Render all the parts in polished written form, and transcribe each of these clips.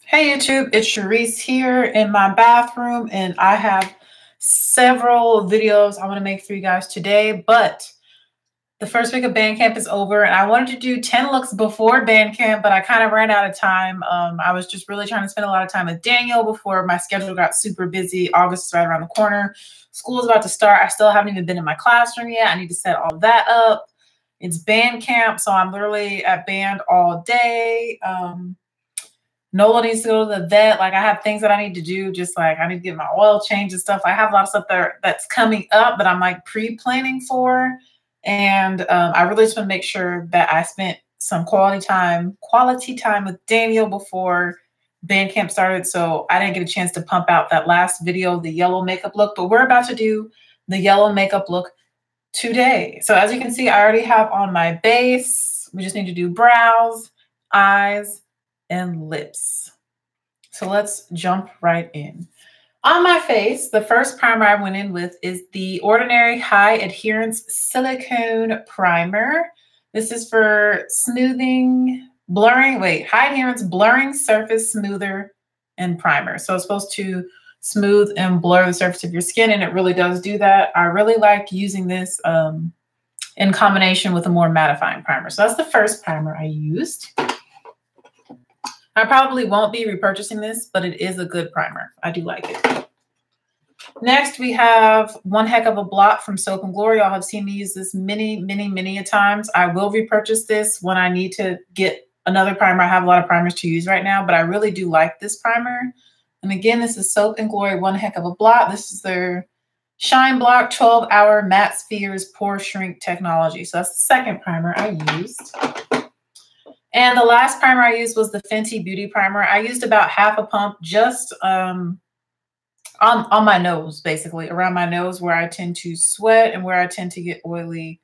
Hey YouTube, it's Sharice here in my bathroom, and I have several videos I want to make for you guys today, but the first week of band camp is over, and I wanted to do 10 looks before band camp, but I kind of ran out of time. I was just really trying to spend a lot of time with Daniel before my schedule got super busy. August is right around the corner. School is about to start. I still haven't even been in my classroom yet. I need to set all of that up. It's band camp, so I'm literally at band all day. Nola needs to go to the vet. Like, I have things that I need to do. Just like I need to get my oil change and stuff. I have a lot of stuff that's coming up that I'm like pre-planning for. And I really just want to make sure that I spent some quality time with Daniel before band camp started. So I didn't get a chance to pump out that last video, the yellow makeup look, but we're about to do the yellow makeup look today. So as you can see, I already have on my base. We just need to do brows, eyes, and lips. So let's jump right in. On my face, the first primer I went in with is the Ordinary High Adherence Silicone Primer. This is for smoothing, high adherence blurring surface smoother and primer. So it's supposed to smooth and blur the surface of your skin, and it really does do that. I really like using this in combination with a more mattifying primer. So that's the first primer I used. I probably won't be repurchasing this, but it is a good primer. I do like it. Next, we have One Heck of a Blot from Soap and Glory. Y'all have seen me use this many a times. I will repurchase this when I need to get another primer. I have a lot of primers to use right now, but I really do like this primer. And again, this is Soap and Glory One Heck of a Blot. This is their Shine Block 12-Hour Matte Spheres Pore Shrink Technology. So that's the second primer I used. And the last primer I used was the Fenty Beauty Primer. I used about half a pump just on my nose, basically, around my nose where I tend to sweat and where I tend to get oily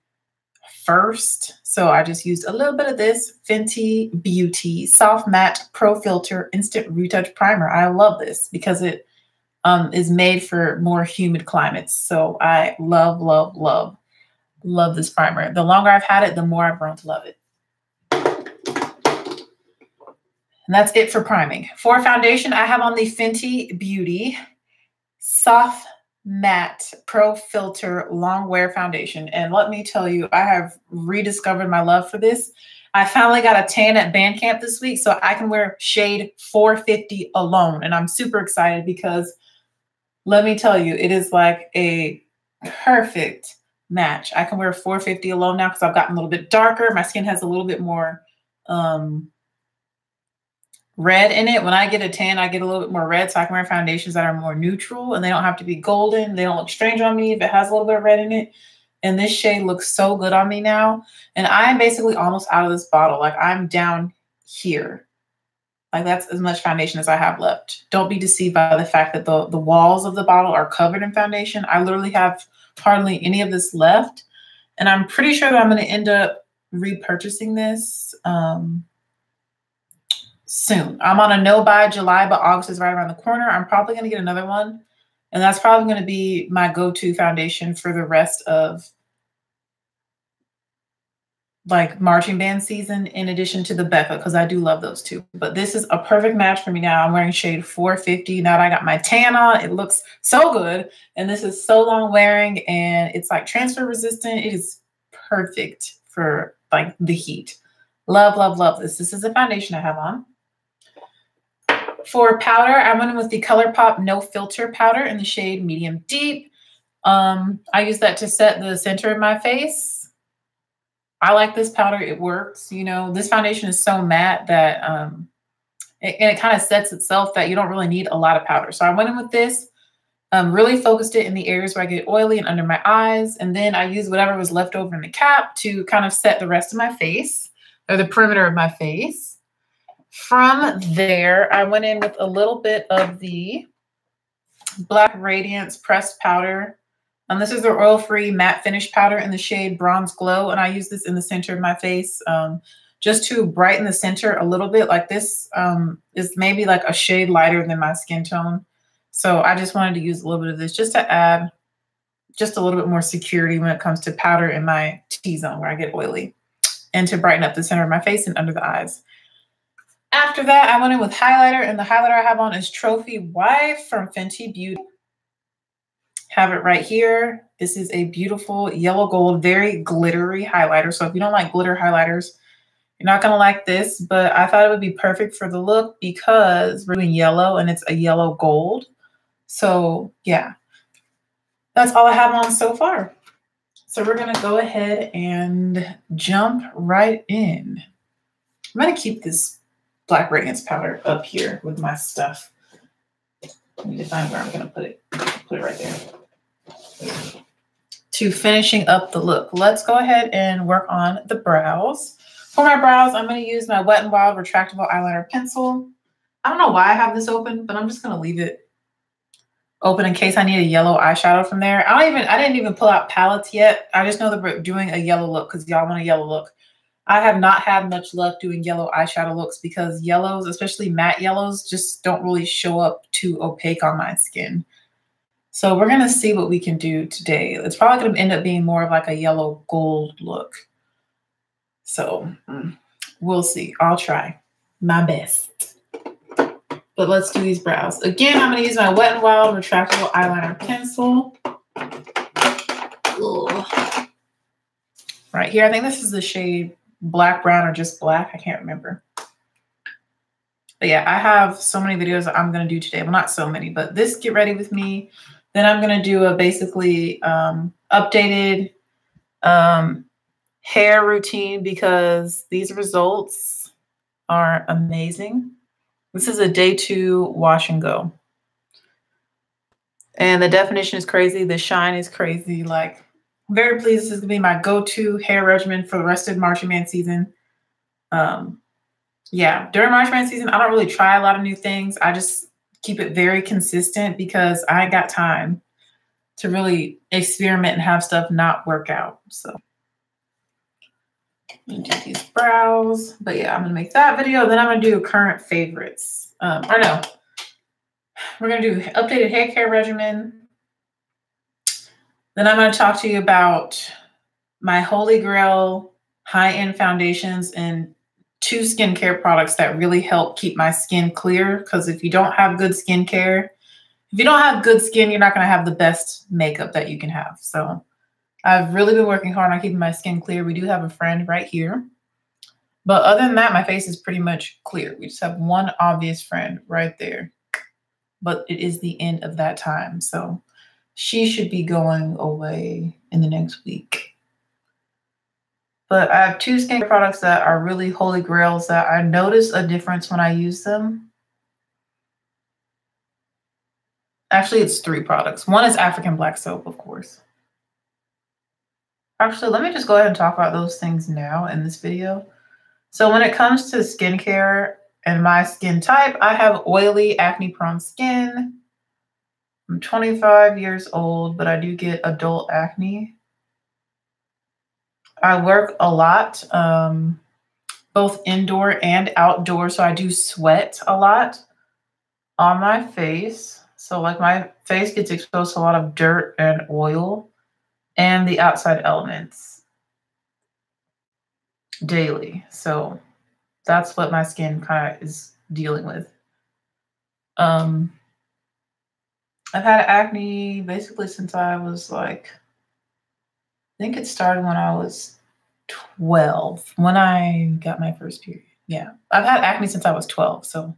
first. So I just used a little bit of this Fenty Beauty Soft Matte Pro Filter Instant Retouch Primer. I love this because it is made for more humid climates. So I love this primer. The longer I've had it, the more I've grown to love it. And that's it for priming. For foundation, I have on the Fenty Beauty Soft Matte Pro Filter Long Wear Foundation. And let me tell you, I have rediscovered my love for this. I finally got a tan at band camp this week, so I can wear shade 450 alone. And I'm super excited because let me tell you, it is like a perfect match. I can wear 450 alone now because I've gotten a little bit darker. My skin has a little bit more red in it. When I get a tan, I get a little bit more red, so I can wear foundations that are more neutral and they don't have to be golden. They don't look strange on me if it has a little bit of red in it. And this shade looks so good on me now. And I am basically almost out of this bottle. Like, I'm down here. Like, that's as much foundation as I have left. Don't be deceived by the fact that the walls of the bottle are covered in foundation. I literally have hardly any of this left. And I'm pretty sure that I'm going to end up repurchasing this soon. I'm on a no buy July, but August is right around the corner. I'm probably going to get another one. And that's probably going to be my go-to foundation for the rest of like marching band season, in addition to the Becca, because I do love those two. But this is a perfect match for me now. I'm wearing shade 450. Now that I got my tan on, it looks so good. And this is so long wearing and it's like transfer resistant. It is perfect for like the heat. Love this. This is the foundation I have on. For powder, I went in with the ColourPop No Filter powder in the shade Medium Deep. I use that to set the center of my face. I like this powder. It works. You know, this foundation is so matte that it kind of sets itself that you don't really need a lot of powder. So I went in with this, really focused it in the areas where I get oily and under my eyes. And then I used whatever was left over in the cap to kind of set the rest of my face, or the perimeter of my face. From there, I went in with a little bit of the Black Radiance pressed powder. This is the oil-free matte finish powder in the shade Bronze Glow. And I use this in the center of my face just to brighten the center a little bit. Like, this is maybe like a shade lighter than my skin tone. So I just wanted to use a little bit of this just to add just a little bit more security when it comes to powder in my T-zone where I get oily, and to brighten up the center of my face and under the eyes. After that, I went in with highlighter, and the highlighter I have on is Trophy Wife from Fenty Beauty. Have it right here. This is a beautiful yellow gold, very glittery highlighter. So if you don't like glitter highlighters, you're not gonna like this, but I thought it would be perfect for the look because we're doing yellow and it's a yellow gold. So yeah, that's all I have on so far. So we're gonna go ahead and jump right in. I'm gonna keep this Black Radiance powder up here with my stuff. I need to find where I'm gonna put it. Put it right there. To finishing up the look, let's go ahead and work on the brows. For my brows, I'm going to use my Wet n Wild retractable eyeliner pencil. I don't know why I have this open, but I'm just going to leave it open in case I need a yellow eyeshadow from there. I didn't even pull out palettes yet. I just know that we're doing a yellow look because y'all want a yellow look. I have not had much luck doing yellow eyeshadow looks because yellows, especially matte yellows, just don't really show up too opaque on my skin. So we're going to see what we can do today. It's probably going to end up being more of like a yellow gold look. So we'll see. I'll try my best. But let's do these brows. Again, I'm going to use my Wet n Wild retractable eyeliner pencil. Ugh. Right here. I think this is the shade Black, Brown, or just Black. I can't remember. But yeah, I have so many videos that I'm going to do today. Well, not so many, but this Get Ready With Me. Then I'm going to do a basically updated hair routine because these results are amazing. This is a day 2 wash and go. And the definition is crazy. The shine is crazy. Like, I'm very pleased. This is going to be my go-to hair regimen for the rest of March Man season. Yeah, during March Man season, I don't really try a lot of new things. I just keep it very consistent because I ain't got time to really experiment and have stuff not work out. So I'm gonna do these brows, but yeah, I'm gonna make that video. Then I'm gonna do current favorites. Or no, we're gonna do updated hair care regimen. Then I'm gonna talk to you about my holy grail high-end foundations and 2 skincare products that really help keep my skin clear. Because if you don't have good skincare, if you don't have good skin, you're not going to have the best makeup that you can have. So I've really been working hard on keeping my skin clear. We do have a friend right here. But other than that, my face is pretty much clear. We just have one obvious friend right there. But it is the end of that time. So she should be going away in the next week. But I have 2 skincare products that are really holy grails that I notice a difference when I use them. Actually, it's 3 products. One is African Black Soap, of course. Actually, let me just go ahead and talk about those things now in this video. So when it comes to skincare and my skin type, I have oily, acne-prone skin. I'm 25 years old, but I do get adult acne. I work a lot, both indoor and outdoor, so I do sweat a lot on my face. So like my face gets exposed to a lot of dirt and oil and the outside elements daily. So that's what my skin kind of is dealing with. I've had acne basically since I was like, I think it started when I was 12, when I got my first period. Yeah, I've had acne since I was 12. So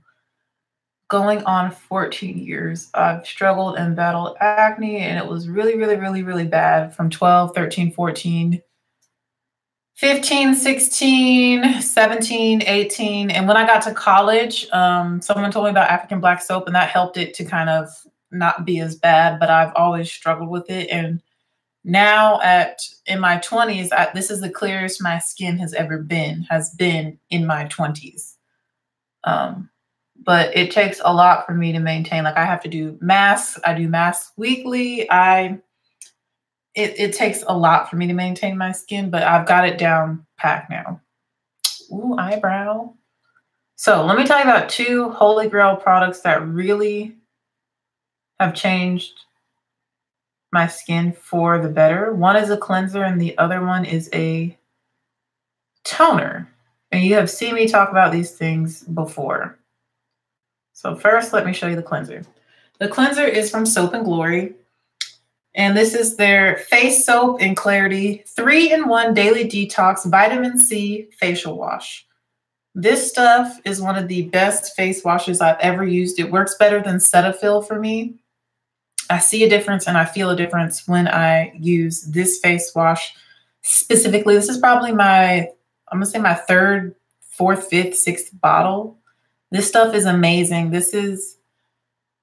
going on 14 years, I've struggled and battled acne, and it was really, really, really, really bad from 12, 13, 14, 15, 16, 17, 18. And when I got to college, someone told me about African Black Soap, and that helped it to kind of not be as bad, but I've always struggled with it. And now in my 20s, this is the clearest my skin has ever been, in my 20s. But it takes a lot for me to maintain. Like I have to do masks. I do masks weekly. It takes a lot for me to maintain my skin, but I've got it down packed now. Ooh, eyebrow. So let me tell you about 2 holy grail products that really have changed my skin for the better. One is a cleanser and the other one is a toner. And you have seen me talk about these things before. So first, let me show you the cleanser. The cleanser is from Soap and Glory. And this is their Face Soap and Clarity 3-in-1 Daily Detox Vitamin C Facial Wash. This stuff is one of the best face washes I've ever used. It works better than Cetaphil for me. I see a difference and I feel a difference when I use this face wash specifically. This is probably I'm going to say my third, fourth, fifth, sixth bottle. This stuff is amazing. This is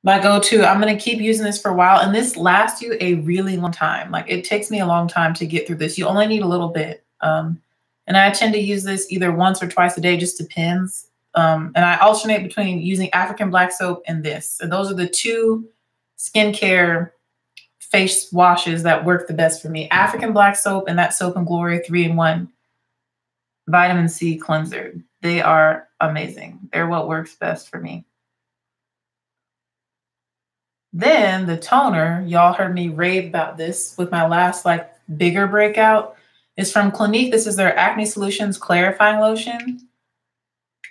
my go-to. I'm going to keep using this for a while, and this lasts you a really long time. Like, it takes me a long time to get through this. You only need a little bit. And I tend to use this either once or twice a day, just depends. And I alternate between using African black soap and this. And those are the two skincare face washes that work the best for me. African black soap and that Soap and Glory 3-in-1 vitamin C cleanser. They are amazing. They're what works best for me. Then the toner, y'all heard me rave about this with my last like bigger breakout, is from Clinique. This is their Acne Solutions Clarifying Lotion,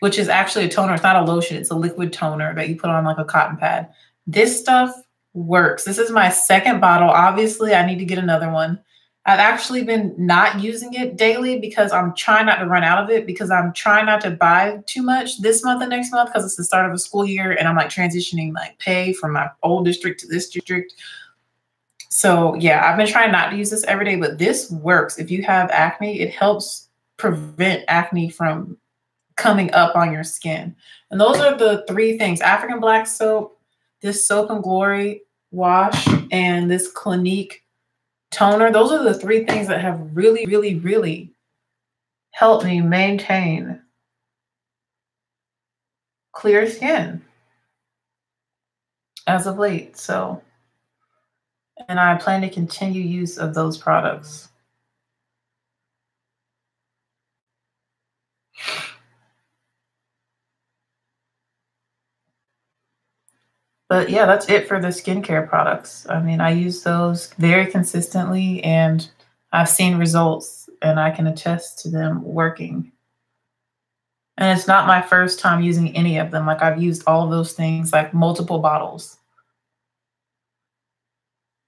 which is actually a toner. It's not a lotion. It's a liquid toner that you put on like a cotton pad. This stuff works. This is my second bottle. Obviously, I need to get another one. I've actually been not using it daily because I'm trying not to run out of it, because I'm trying not to buy too much this month and next month because it's the start of a school year and I'm like transitioning like pay from my old district to this district. So yeah, I've been trying not to use this every day, but this works. If you have acne, it helps prevent acne from coming up on your skin. And those are the three things: African black soap, this Soap and Glory wash, and this Clinique toner. Those are the three things that have really, really, really helped me maintain clear skin as of late. So, and I plan to continue use of those products. But yeah, that's it for the skincare products. I mean, I use those very consistently and I've seen results and I can attest to them working. And it's not my first time using any of them. Like, I've used all of those things, like multiple bottles.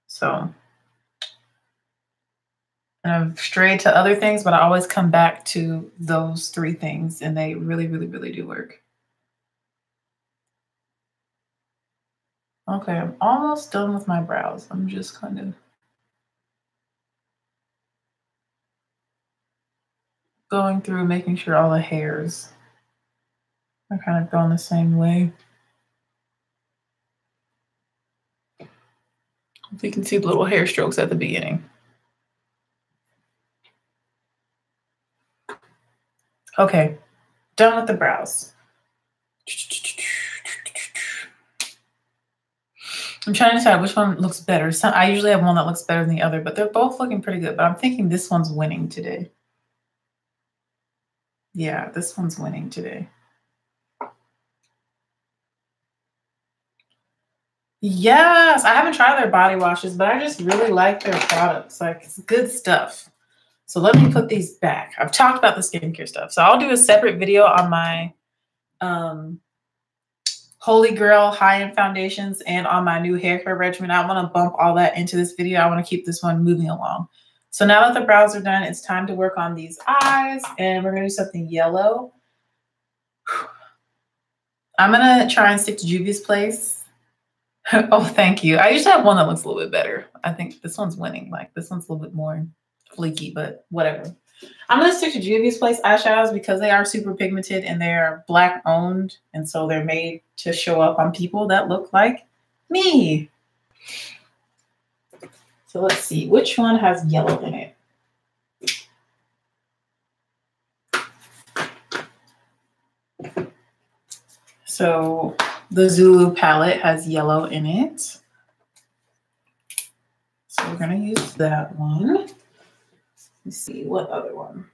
So, and I've strayed to other things, but I always come back to those three things and they really, really, really do work. Okay, I'm almost done with my brows. I'm just kind of going through, making sure all the hairs are kind of going the same way. If you can see the little hair strokes at the beginning. Okay, done with the brows. I'm trying to decide which one looks better. I usually have one that looks better than the other, but they're both looking pretty good. But I'm thinking this one's winning today. Yeah, this one's winning today. Yes, I haven't tried their body washes, but I just really like their products. Like, it's good stuff. So let me put these back. I've talked about the skincare stuff. So I'll do a separate video on my Holy Grail high-end foundations and on my new hair care regimen. I want to bump all that into this video. I want to keep this one moving along. So now that the brows are done, it's time to work on these eyes, and we're going to do something yellow. I'm going to try and stick to Juvia's Place. Oh, thank you. I usually have one that looks a little bit better. I think this one's winning. Like, this one's a little bit more fleeky, but whatever. I'm going to stick to Juvia's Place eyeshadows because they are super pigmented and they're black owned. And so they're made to show up on people that look like me. So let's see, which one has yellow in it? So the Zulu palette has yellow in it. So we're going to use that one. Let's see, what other one?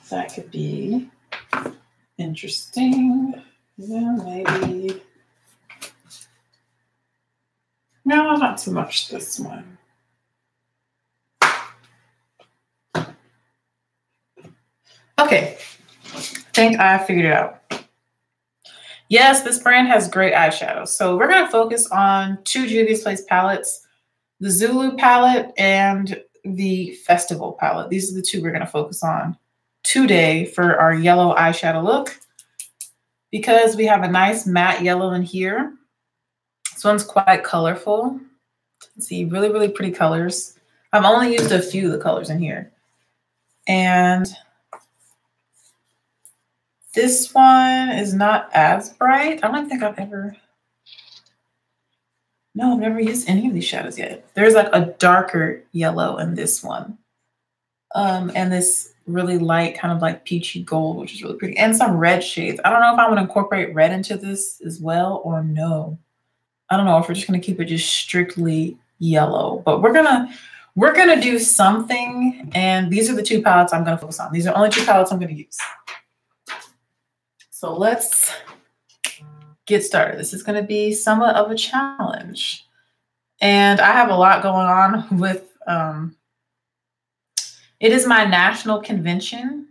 That could be interesting. Yeah, maybe. No, not too much this one. Okay, I think I figured it out. Yes, this brand has great eyeshadows. So we're going to focus on two Juvia's Place palettes, the Zulu palette and the Festival palette. These are the two we're going to focus on today for our yellow eyeshadow look, because we have a nice matte yellow in here. This one's quite colorful. See, really, really pretty colors. I've only used a few of the colors in here. And this one is not as bright. I don't think I've ever... No, I've never used any of these shadows yet. There's like a darker yellow in this one. And this really light kind of like peachy gold, which is really pretty. And some red shades. I don't know if I want to incorporate red into this as well or no. I don't know if we're just going to keep it just strictly yellow. But we're gonna do something. And these are the two palettes I'm going to focus on. These are only two palettes I'm going to use. So let's get started. This is going to be somewhat of a challenge. And I have a lot going on with, it is my national convention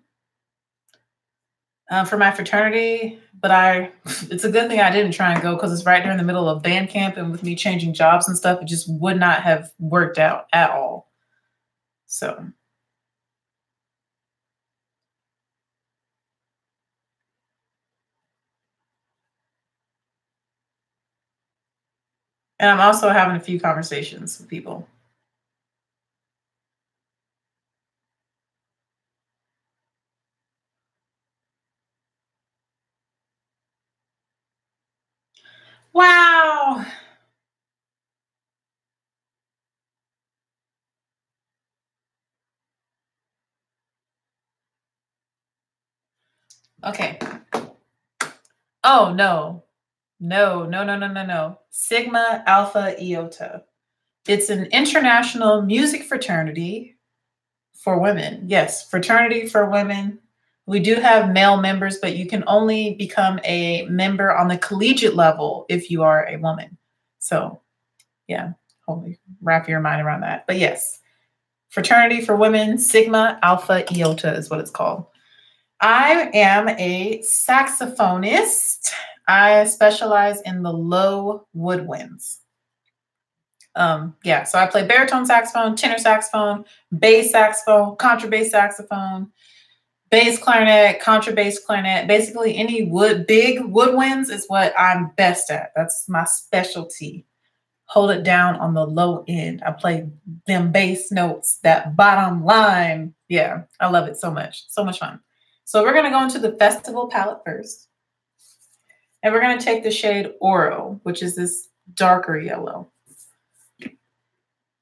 for my fraternity, but it's a good thing I didn't try and go, because it's right during the middle of band camp, and with me changing jobs and stuff, it just would not have worked out at all. So. And I'm also having a few conversations with people. Wow. Okay. Oh, no. No. Sigma Alpha Iota. It's an international music fraternity for women. Yes, fraternity for women. We do have male members, but you can only become a member on the collegiate level if you are a woman. So, yeah, hopefully wrap your mind around that. But yes, fraternity for women, Sigma Alpha Iota is what it's called. I am a saxophonist. I specialize in the low woodwinds. Yeah, so I play baritone saxophone, tenor saxophone, bass saxophone, contrabass saxophone, bass clarinet, contrabass clarinet. Basically, any big woodwinds is what I'm best at. That's my specialty. Hold it down on the low end. I play them bass notes, that bottom line. Yeah, I love it so much. So much fun. So we're going to go into the Festival palette first. And we're going to take the shade Oro, which is this darker yellow.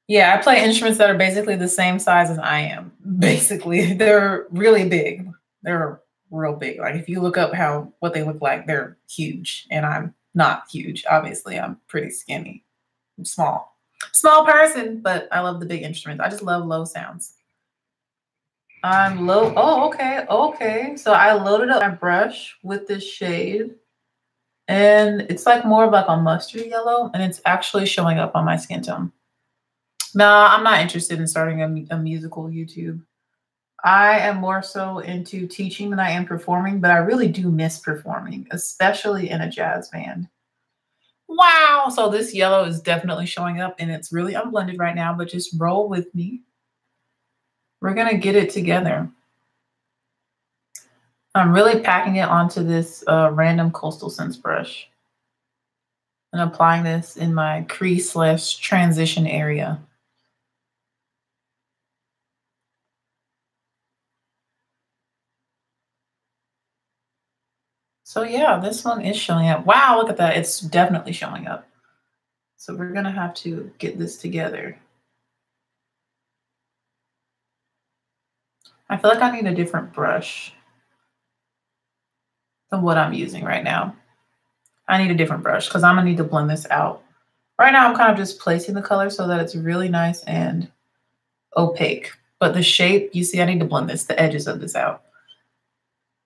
Yeah, I play instruments that are basically the same size as I am. Basically, they're really big. They're real big. Like if you look up what they look like, they're huge. And I'm not huge. Obviously, I'm pretty skinny. I'm small person, but I love the big instruments. I just love low sounds. I'm low. Oh, okay. Okay. So I loaded up my brush with this shade, and it's like more of like a mustard yellow, and it's actually showing up on my skin tone. No, I'm not interested in starting a musical YouTube. I am more so into teaching than I am performing, but I really do miss performing, especially in a jazz band. Wow. So this yellow is definitely showing up, and it's really unblended right now, but just roll with me. We're going to get it together. I'm really packing it onto this random Coastal Scents brush and applying this in my crease/transition area. So yeah, this one is showing up. Wow, look at that. It's definitely showing up. So we're going to have to get this together. I feel like I need a different brush than what I'm using right now. I need a different brush because I'm going to need to blend this out. Right now, I'm kind of just placing the color so that it's really nice and opaque. But the shape, you see, I need to blend the edges of this out.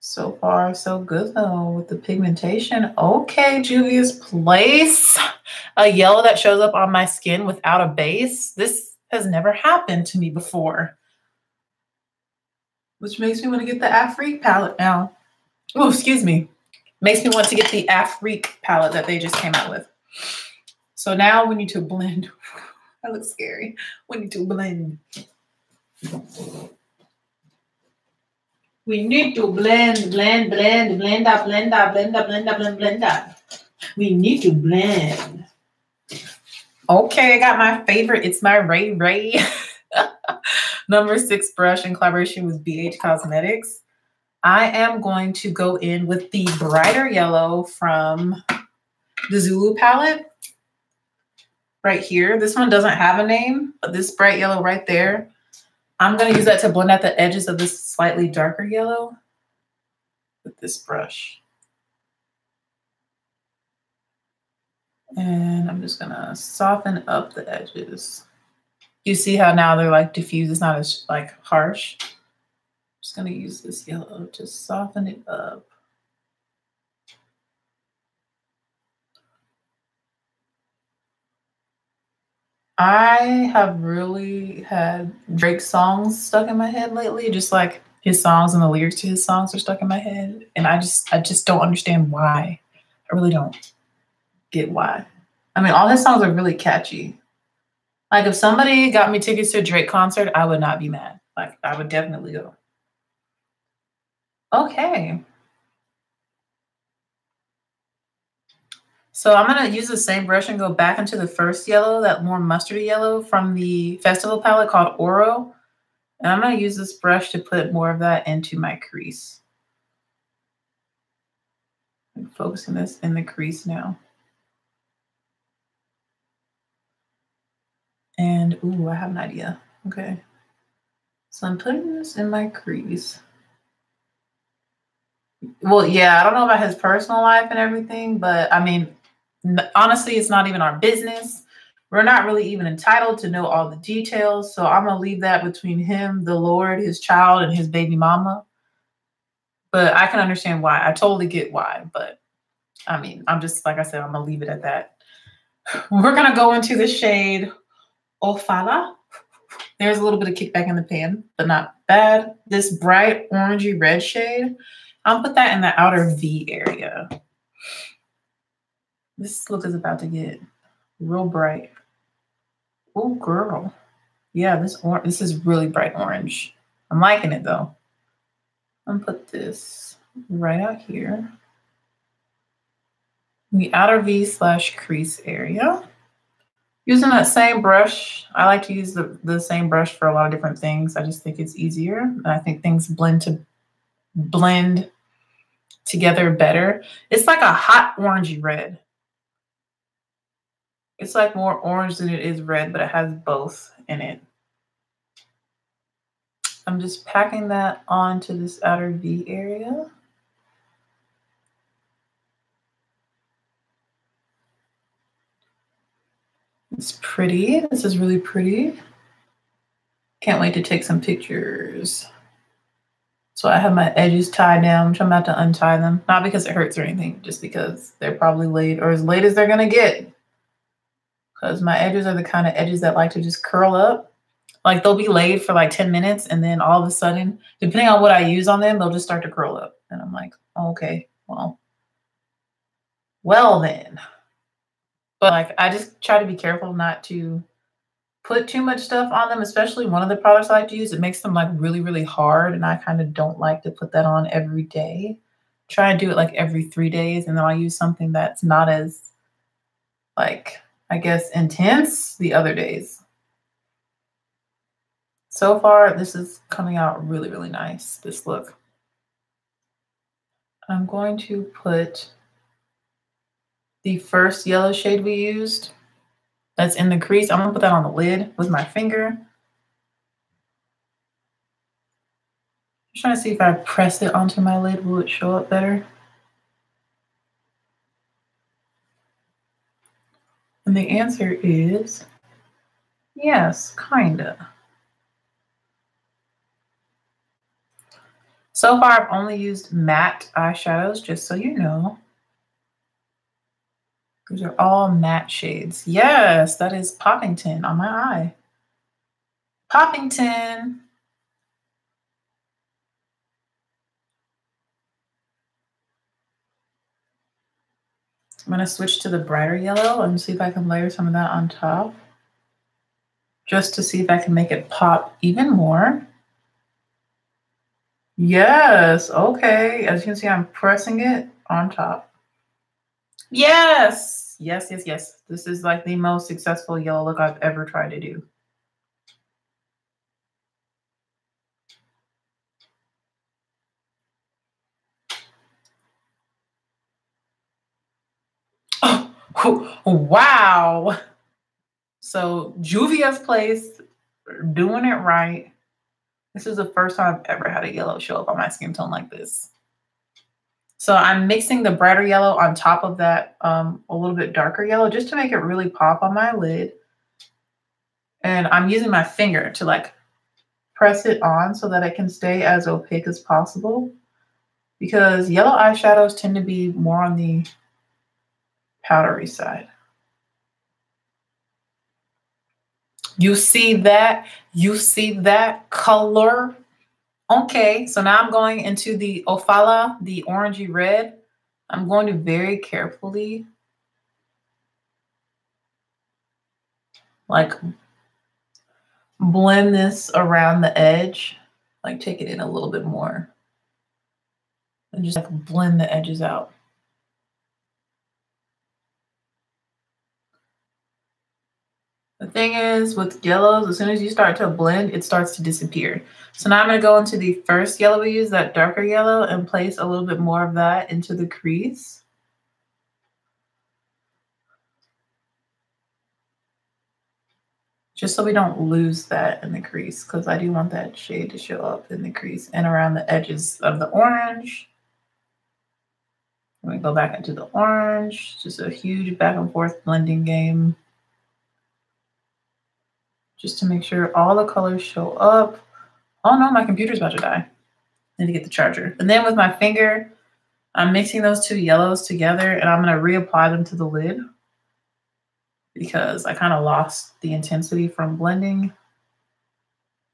So far, so good though with the pigmentation. Okay, Juvia's Place. A yellow that shows up on my skin without a base. This has never happened to me before. Which makes me want to get the Afrique palette now. Oh, excuse me. Makes me want to get the Afrique palette that they just came out with. So now we need to blend. That looks scary. We need to blend. We need to blend up. We need to blend. Okay, I got my favorite. It's my Ray Ray number 6 brush in collaboration with BH Cosmetics. I am going to go in with the brighter yellow from the Zulu palette right here. This one doesn't have a name, but this bright yellow right there, I'm going to use that to blend out the edges of this slightly darker yellow with this brush. And I'm just going to soften up the edges. You see how now they're like diffused. It's not as like harsh. I'm just going to use this yellow to soften it up. I have really had Drake's songs stuck in my head lately, just like his songs and the lyrics to his songs are stuck in my head. And I just don't understand why. I really don't get why. I mean, all his songs are really catchy. Like if somebody got me tickets to a Drake concert, I would not be mad. Like I would definitely go. Okay. So I'm going to use the same brush and go back into the first yellow, that more mustardy yellow from the festival palette called Oro. And I'm going to use this brush to put more of that into my crease. I'm focusing this in the crease now. And, ooh, I have an idea. Okay. So I'm putting this in my crease. Well, yeah, I don't know about his personal life and everything, but I mean, honestly, it's not even our business. We're not really even entitled to know all the details. So I'm going to leave that between him, the Lord, his child, and his baby mama. But I can understand why. I totally get why. But I mean, I'm just, like I said, I'm going to leave it at that. We're going to go into the shade Ofala. There's a little bit of kickback in the pan, but not bad. This bright orangey red shade, I'll put that in the outer V area. This look is about to get real bright. Oh, girl. Yeah, this is really bright orange. I'm liking it, though. I'm going to put this right out here. In the outer V/crease area. Using that same brush, I like to use the same brush for a lot of different things. I just think it's easier. And I think things blend together better. It's like a hot orangey red. It's like more orange than it is red, but it has both in it. I'm just packing that onto this outer V area. It's pretty. This is really pretty. Can't wait to take some pictures. So I have my edges tied down, which I'm about to untie them. Not because it hurts or anything, just because they're probably laid or as late as they're going to get. Because my edges are the kind of edges that like to just curl up. Like they'll be laid for like 10 minutes and then all of a sudden, depending on what I use on them, they'll just start to curl up. And I'm like, oh, okay, well then. But like, I just try to be careful not to put too much stuff on them, especially one of the products I like to use. It makes them like really, really hard. And I kind of don't like to put that on every day. Try and do it like every 3 days. And then I'll use something that's not as like, I guess, intense the other days. So far, this is coming out really, really nice, this look. I'm going to put the first yellow shade we used that's in the crease. I'm going to put that on the lid with my finger. Just trying to see if I press it onto my lid, will it show up better? And the answer is yes, kinda. So far, I've only used matte eyeshadows, just so you know. These are all matte shades. Yes, that is Poppington on my eye. Poppington. I'm going to switch to the brighter yellow and see if I can layer some of that on top. Just to see if I can make it pop even more. Yes, okay. As you can see, I'm pressing it on top. Yes, yes, yes, yes. This is like the most successful yellow look I've ever tried to do. Oh, wow. So Juvia's Place, doing it right. This is the first time I've ever had a yellow show up on my skin tone like this. So I'm mixing the brighter yellow on top of that a little bit darker yellow just to make it really pop on my lid. And I'm using my finger to like press it on so that it can stay as opaque as possible, because yellow eyeshadows tend to be more on the powdery side. You see that? You see that color? Okay, so now I'm going into the Ofala, the orangey red. I'm going to very carefully like blend this around the edge, like take it in a little bit more and just like blend the edges out. The thing is with yellows, as soon as you start to blend, it starts to disappear. So now I'm going to go into the first yellow we use, that darker yellow, and place a little bit more of that into the crease. Just so we don't lose that in the crease, because I do want that shade to show up in the crease and around the edges of the orange. Let me go back into the orange. Just a huge back and forth blending game. Just to make sure all the colors show up. Oh no, my computer's about to die. I need to get the charger. And then with my finger, I'm mixing those two yellows together and I'm going to reapply them to the lid because I kind of lost the intensity from blending.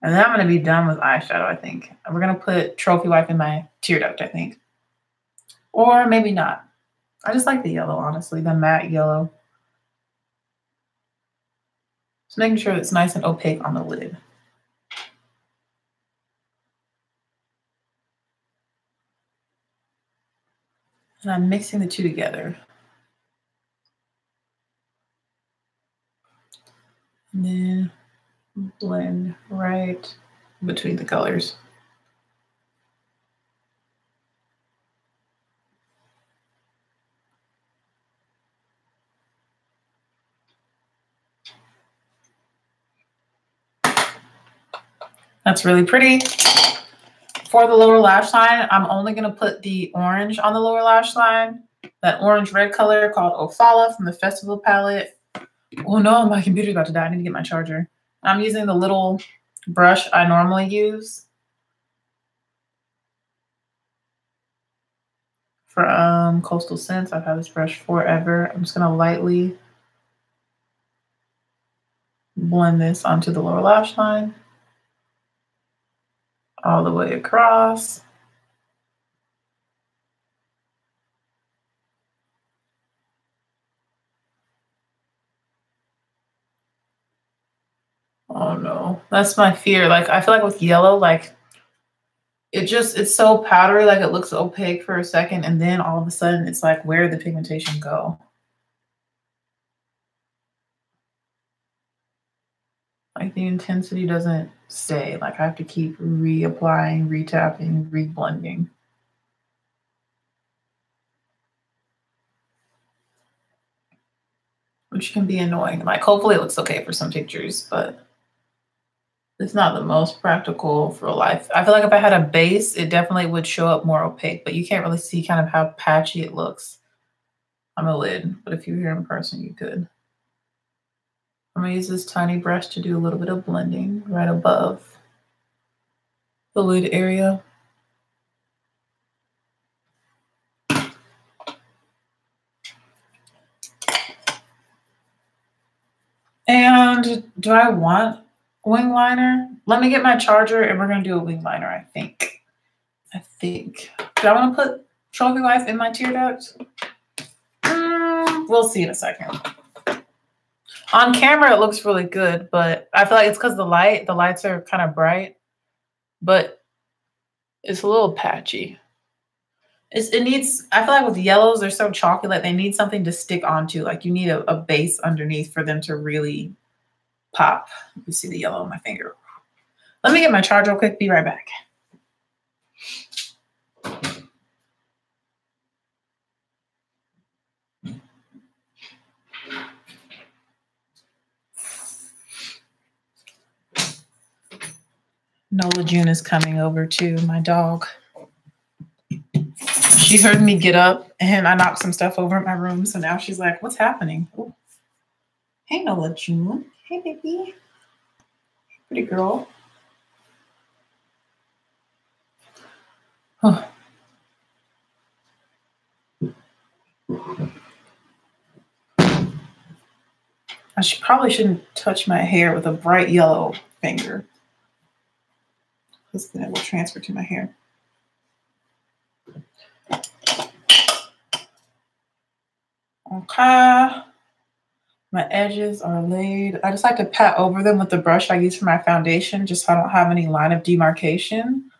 And then I'm going to be done with eyeshadow, I think. We're going to put Trophy Wipe in my tear duct, I think. Or maybe not. I just like the yellow, honestly, the matte yellow. Just making sure it's nice and opaque on the lid. And I'm mixing the two together. And then blend right between the colors. That's really pretty. For the lower lash line, I'm only going to put the orange on the lower lash line. That orange red color called Ofala from the Festival palette. Oh no, my computer's about to die. I need to get my charger. I'm using the little brush I normally use from Coastal Scents. I've had this brush forever. I'm just going to lightly blend this onto the lower lash line all the way across. Oh no, that's my fear. Like, I feel like with yellow, like it's so powdery, like it looks opaque for a second, and then all of a sudden it's like, where did the pigmentation go? Like the intensity doesn't stay. Like I have to keep reapplying, retapping, reblending. Which can be annoying. Like hopefully it looks okay for some pictures, but it's not the most practical for life. I feel like if I had a base, it definitely would show up more opaque, but you can't really see kind of how patchy it looks on the lid. But if you're here in person, you could. I'm gonna use this tiny brush to do a little bit of blending right above the lid area. Do I want wing liner? Let me get my charger and we're gonna do a wing liner, I think. Do I want to put trophy wife in my tear duct? We'll see in a second. On camera, it looks really good, but I feel like it's because the lights are kind of bright, but it's a little patchy. It needs, I feel like with yellows, they're so chalky, like they need something to stick onto. Like you need a base underneath for them to really pop. You see the yellow on my finger. Let me get my charger real quick. Be right back. Nola June is coming over too, my dog. She heard me get up and I knocked some stuff over in my room. So now she's like, what's happening? Ooh. Hey, Nola June. Hey, baby. Pretty girl. Oh. Probably shouldn't touch my hair with a bright yellow finger, because then it will transfer to my hair. Okay. My edges are laid. I just like to pat over them with the brush I use for my foundation, just so I don't have any line of demarcation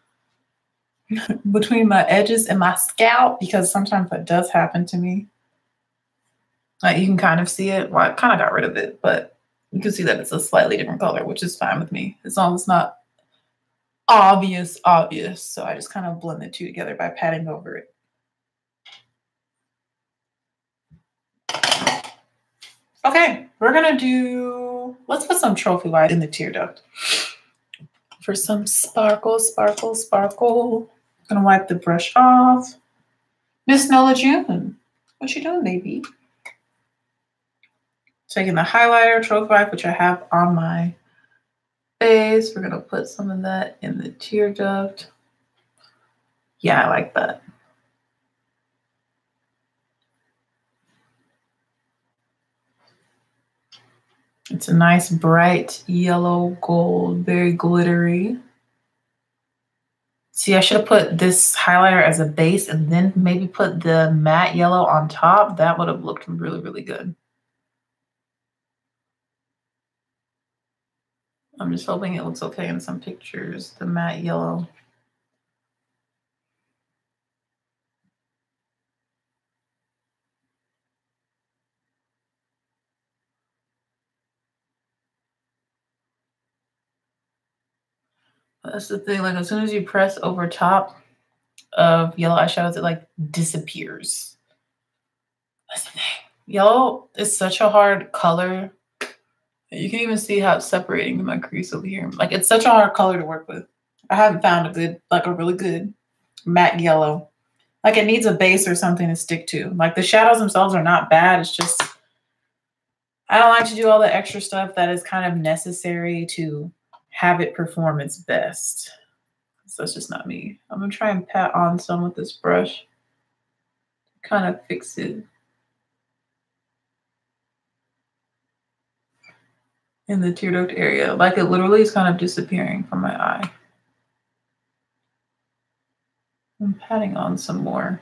between my edges and my scalp, because sometimes that does happen to me. Like you can kind of see it. Well, I kind of got rid of it, but you can see that it's a slightly different color, which is fine with me, as long as it's not obvious. So I just kind of blend the two together by patting over it. Okay, we're gonna let's put some trophy wife in the tear duct for some sparkle. I'm gonna wipe the brush off. Miss Nola June, what you doing, baby? Taking the highlighter, trophy wife, which I have on my face. We're gonna put some of that in the tear duct. Yeah, I like that. It's a nice bright yellow gold, very glittery. See, I should have put this highlighter as a base and then maybe put the matte yellow on top. That would have looked really, really good. I'm just hoping it looks okay in some pictures, the matte yellow. That's the thing, like as soon as you press over top of yellow eyeshadows, it like disappears. That's the thing. Yellow is such a hard color. You can even see how it's separating in my crease over here. Like it's such a hard color to work with. I haven't found a really good matte yellow. Like it needs a base or something to stick to. Like the shadows themselves are not bad. It's just, I don't like to do all the extra stuff that is kind of necessary to have it perform its best. So it's just not me. I'm gonna try and pat on some with this brush. Kind of fix it in the tear duct area. Like it literally is kind of disappearing from my eye. I'm patting on some more.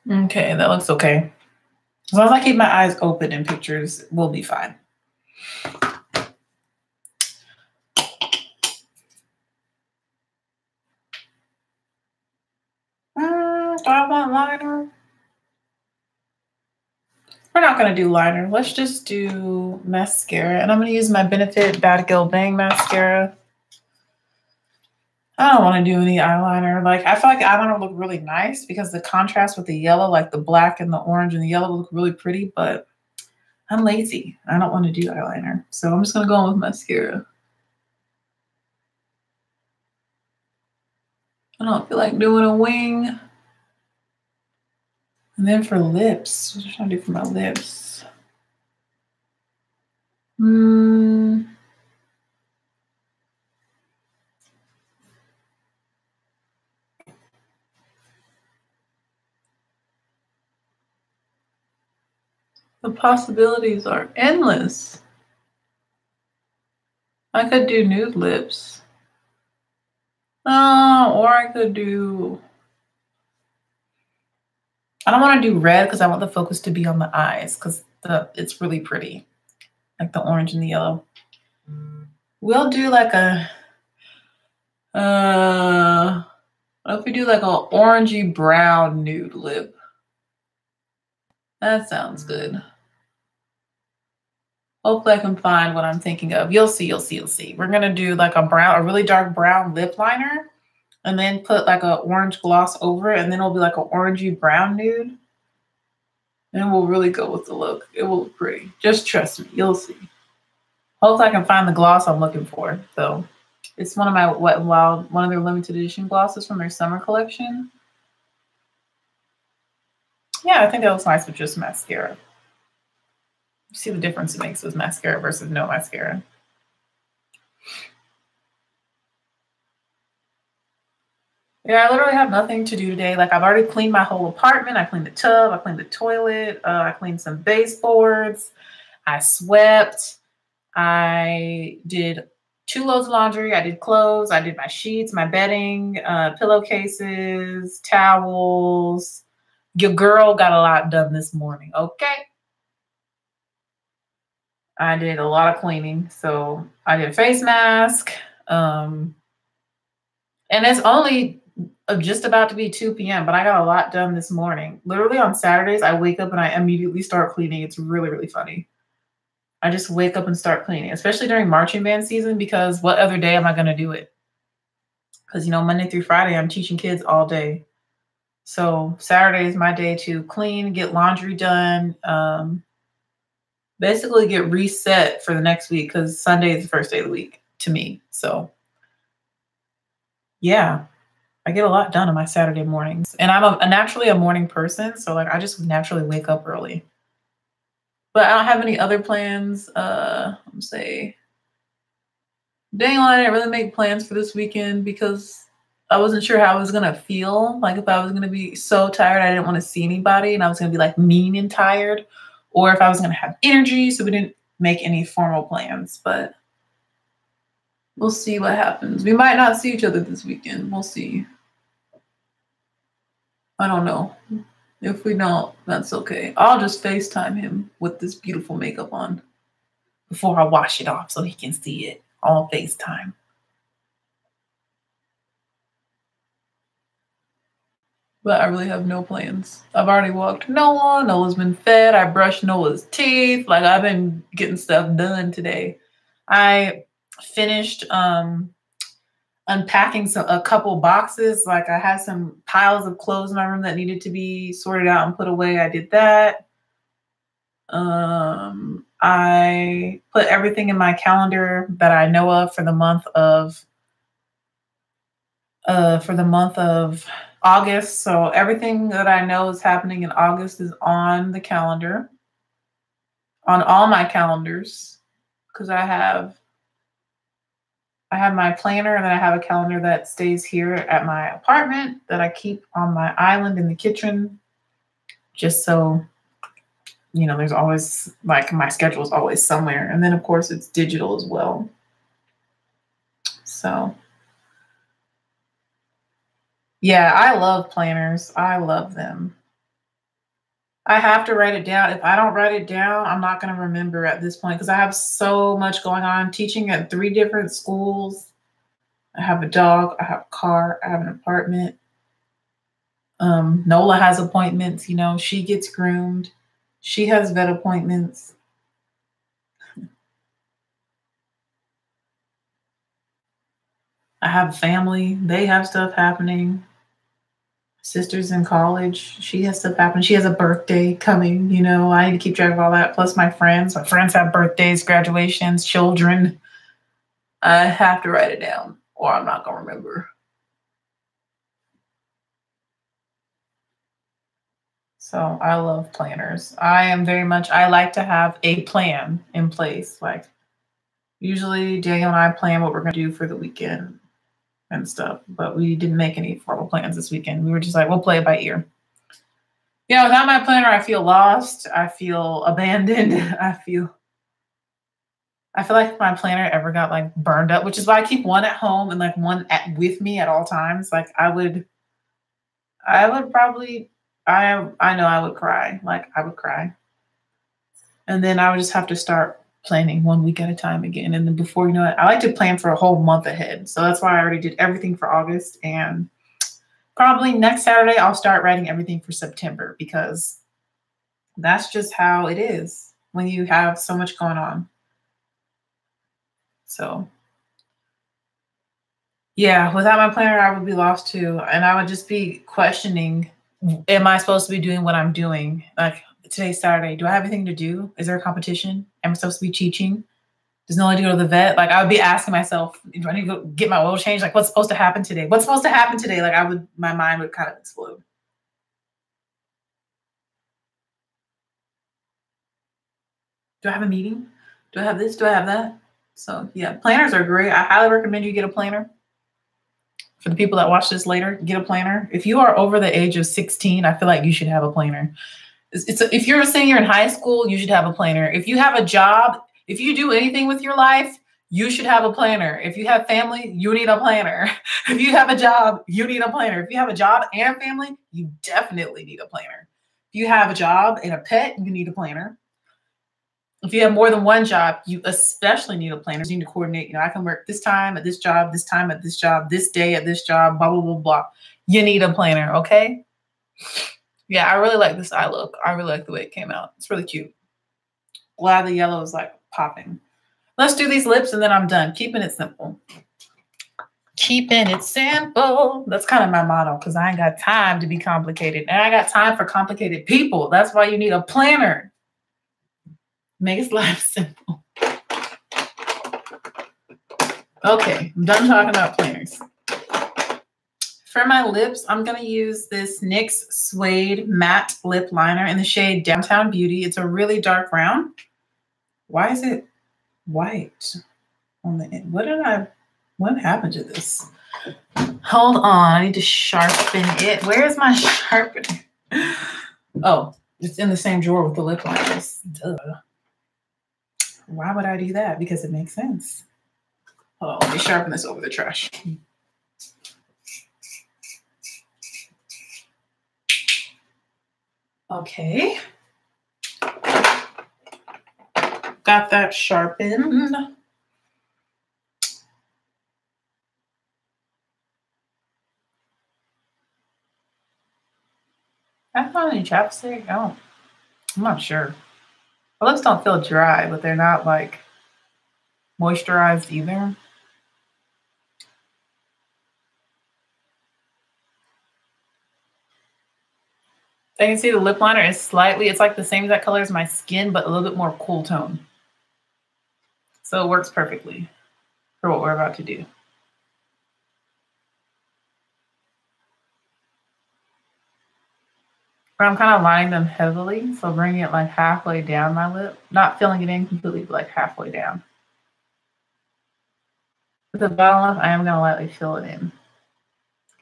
Okay, that looks okay. As long as I keep my eyes open in pictures, we'll be fine. Do I want liner? We're not going to do liner. Let's just do mascara. And I'm going to use my Benefit Bad Girl Bang mascara. I don't want to do any eyeliner. Like, I feel like eyeliner look really nice because the contrast with the yellow, like the black and the orange and the yellow look really pretty, but I'm lazy. I don't want to do eyeliner. So I'm just going to go in with mascara. I don't feel like doing a wing. And then for lips, what should I do for my lips? The possibilities are endless. I could do nude lips. Or I could do... I don't want to do red because I want the focus to be on the eyes because it's really pretty. Like the orange and the yellow. We'll do like a... what if we do like a orangey brown nude lip? That sounds good. Hopefully I can find what I'm thinking of. You'll see, you'll see, you'll see. We're gonna do like a really dark brown lip liner and then put like a orange gloss over it, and then it'll be like an orangey brown nude. And we'll really go with the look. It will look pretty. Just trust me, you'll see. Hopefully I can find the gloss I'm looking for, though. It's one of my Wet n Wild, one of their limited edition glosses from their summer collection. Yeah, I think that looks nice with just mascara. You see the difference it makes with mascara versus no mascara. Yeah, I literally have nothing to do today. Like, I've already cleaned my whole apartment. I cleaned the tub. I cleaned the toilet. I cleaned some baseboards. I swept. I did 2 loads of laundry. I did clothes. I did my sheets, my bedding, pillowcases, towels. Your girl got a lot done this morning, okay? I did a lot of cleaning. So I did a face mask. And it's only just about to be 2 p.m., but I got a lot done this morning. Literally on Saturdays, I wake up and I immediately start cleaning. It's really, really funny. I just wake up and start cleaning, especially during marching band season, because what other day am I going to do it? Because, Monday through Friday, I'm teaching kids all day. So Saturday is my day to clean, get laundry done, basically get reset for the next week, because Sunday is the first day of the week to me. So yeah, I get a lot done on my Saturday mornings. And I'm naturally a morning person. So like I just naturally wake up early. But I don't have any other plans. Let's say, dang, I didn't really make plans for this weekend because I wasn't sure how I was gonna feel. Like if I was gonna be so tired, I didn't want to see anybody, and I was gonna be like mean and tired, or if I was gonna have energy. So we didn't make any formal plans, but we'll see what happens. We might not see each other this weekend. We'll see. I don't know. If we don't, that's okay. I'll just FaceTime him with this beautiful makeup on before I wash it off so he can see it on FaceTime. But I really have no plans. I've already walked Noah. Noah's been fed. I brushed Noah's teeth. Like I've been getting stuff done today. I finished unpacking a couple boxes. Like I had some piles of clothes in my room that needed to be sorted out and put away. I did that. I put everything in my calendar that I know of for the month of August. So everything that I know is happening in August is on the calendar, on all my calendars, because I have my planner, and then I have a calendar that stays here at my apartment that I keep on my island in the kitchen, just so, there's always, like, my schedule is always somewhere. And then, of course, it's digital as well. So, yeah, I love planners. I love them. I have to write it down. If I don't write it down, I'm not going to remember at this point because I have so much going on. Teaching at 3 different schools. I have a dog. I have a car. I have an apartment. Nola has appointments. She gets groomed. She has vet appointments. I have a family. They have stuff happening. Sister's in college. She has stuff happening. She has a birthday coming. I need to keep track of all that. Plus my friends. My friends have birthdays, graduations, children. I have to write it down or I'm not going to remember. So I love planners. I like to have a plan in place. Like usually Daniel and I plan what we're going to do for the weekend and stuff, but we didn't make any formal plans this weekend. We were just like, we'll play it by ear. Yeah, without my planner, I feel lost. I feel abandoned. I feel like if my planner ever got like burned up, which is why I keep one at home and like one with me at all times. Like I would probably, I know I would cry. Like I would cry, and then I would just have to start planning 1 week at a time again. And then before you know it, I like to plan for a whole month ahead. So that's why I already did everything for August, and probably next Saturday I'll start writing everything for September because that's just how it is when you have so much going on. So yeah, without my planner, I would be lost too. And I would just be questioning, am I supposed to be doing what I'm doing? Like today's Saturday. Do I have anything to do? Is there a competition? Am I supposed to be teaching? Does no one need to go to the vet? Like I would be asking myself, do I need to go get my oil changed? Like what's supposed to happen today? What's supposed to happen today? Like my mind would kind of explode. Do I have a meeting? Do I have this? Do I have that? So yeah, planners are great. I highly recommend you get a planner. For the people that watch this later, get a planner. If you are over the age of 16, I feel like you should have a planner. If you're a senior in high school, you should have a planner. If you have a job, if you do anything with your life, you should have a planner. If you have family, you need a planner. If you have a job, you need a planner. If you have a job and family, you definitely need a planner. If you have a job and a pet, you need a planner. If you have more than one job, you especially need a planner. You need to coordinate. You know, I can work this time at this job, this time at this job, this day at this job, blah, blah, blah, blah. You need a planner, okay? Yeah, I really like this eye look. I really like the way it came out. It's really cute. Glad the yellow is like popping. Let's do these lips and then I'm done. Keeping it simple. Keeping it simple. That's kind of my motto because I ain't got time to be complicated. And I got time for complicated people. That's why you need a planner. Makes life simple. Okay, I'm done talking about planners. For my lips, I'm going to use this NYX Suede Matte Lip Liner in the shade Downtown Beauty. It's a really dark brown. Why is it white on the end? What happened to this? Hold on, I need to sharpen it. Where is my sharpener? Oh, it's in the same drawer with the lip liners. Duh. Why would I do that? Because it makes sense. Hold on, let me sharpen this over the trash. Okay. Got that sharpened. I found any chapstick? I'm not sure. My lips don't feel dry, but they're not like moisturized either. I can see the lip liner is it's like the same exact color as my skin, but a little bit more cool tone. So it works perfectly for what we're about to do. But I'm kind of lining them heavily, so bringing it like halfway down my lip. Not filling it in completely, but like halfway down. With the bottom lip, I am going to lightly fill it in.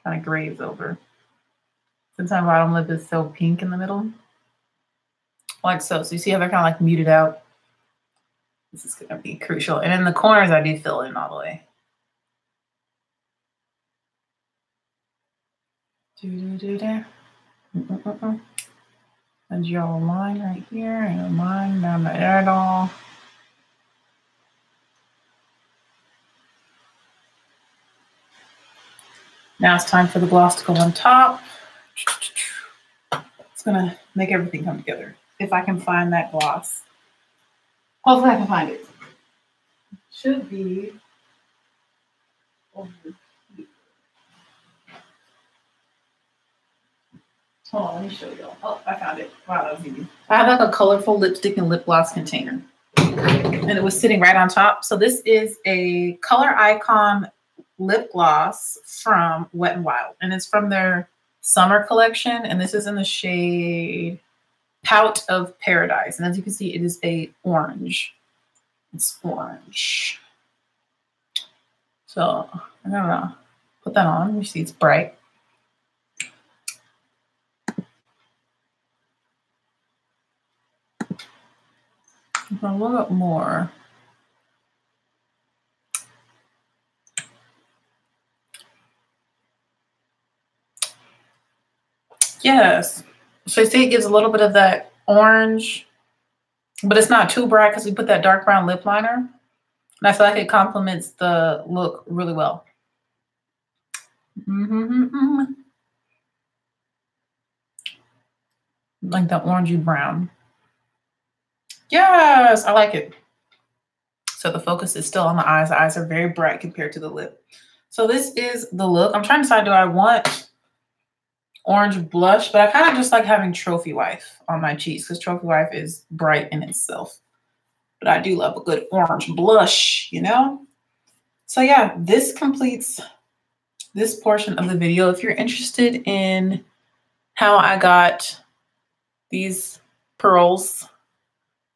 Kind of graze over. Since my bottom lip is so pink in the middle. Like so. So you see how they're kind of like muted out? This is going to be crucial. And in the corners, I do fill in all the way. And draw a line right here and a line down the eyeball. Now it's time for the gloss to go on top. It's going to make everything come together. If I can find that gloss. Hopefully I can find it. Should be over here. Hold on, let me show y'all. Oh, I found it. Wow, that was easy. I have like a colorful lipstick and lip gloss container. And it was sitting right on top. So this is a Color Icon lip gloss from Wet n Wild. And it's from their summer collection. And this is in the shade Pout of Paradise. And as you can see, it is a orange. It's orange. So I'm gonna put that on. You see it's bright. a little bit more. Yes. So you see it gives a little bit of that orange, but it's not too bright because we put that dark brown lip liner. And I feel like it complements the look really well. Like the orangey brown. Yes, I like it. So the focus is still on the eyes. The eyes are very bright compared to the lip. So this is the look. I'm trying to decide, do I want orange blush? But I kind of just like having Trophy Wife on my cheeks because Trophy Wife is bright in itself. But I do love a good orange blush, you know? So yeah, this completes this portion of the video. If you're interested in how I got these pearls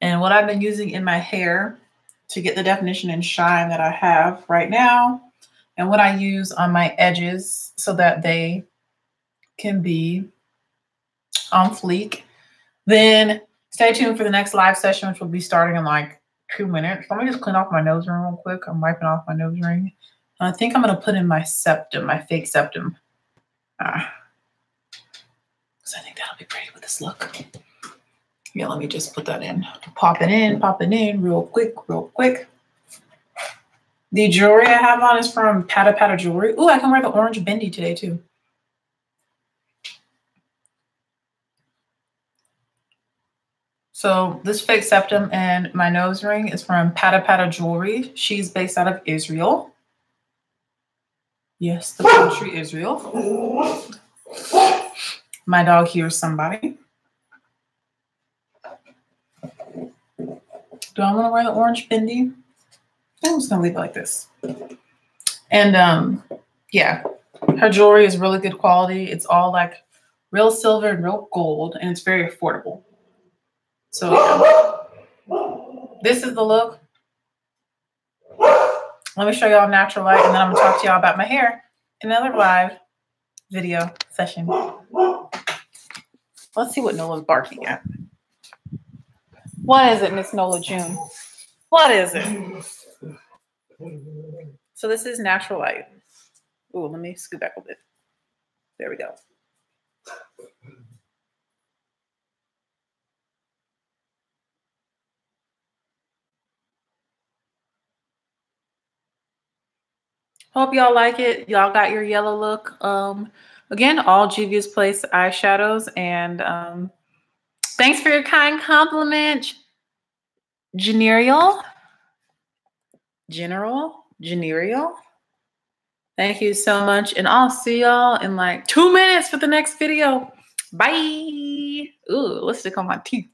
and what I've been using in my hair to get the definition and shine that I have right now, and what I use on my edges so that they can be on fleek, then stay tuned for the next live session, which will be starting in like 2 minutes. Let me just clean off my nose ring real quick. I'm wiping off my nose ring. I think I'm going to put in my septum, my fake septum. Because I think that'll be pretty with this look. Yeah, let me just put that in. Pop it in real quick, real quick. The jewelry I have on is from Pata Pata Jewelry. Ooh, I can wear the orange bindi today too. So this fake septum and my nose ring is from Pata Pata Jewelry. She's based out of Israel. Yes, the country Israel. My dog hears somebody. Do I want to wear the orange bindi? I'm just gonna leave it like this. And yeah, her jewelry is really good quality. It's all like real silver and real gold, and it's very affordable. So yeah, this is the look. Let me show y'all natural light, and then I'm gonna talk to y'all about my hair in another live video session. Let's see what Nola's barking at. What is it, Miss Nola June? What is it? So this is natural light. Ooh, let me scoot back a bit. There we go. Hope y'all like it. Y'all got your yellow look. Again, all Juvia's Place eyeshadows. And thanks for your kind compliment, General. Thank you so much. And I'll see y'all in like 2 minutes for the next video. Bye. Ooh, lipstick on my teeth.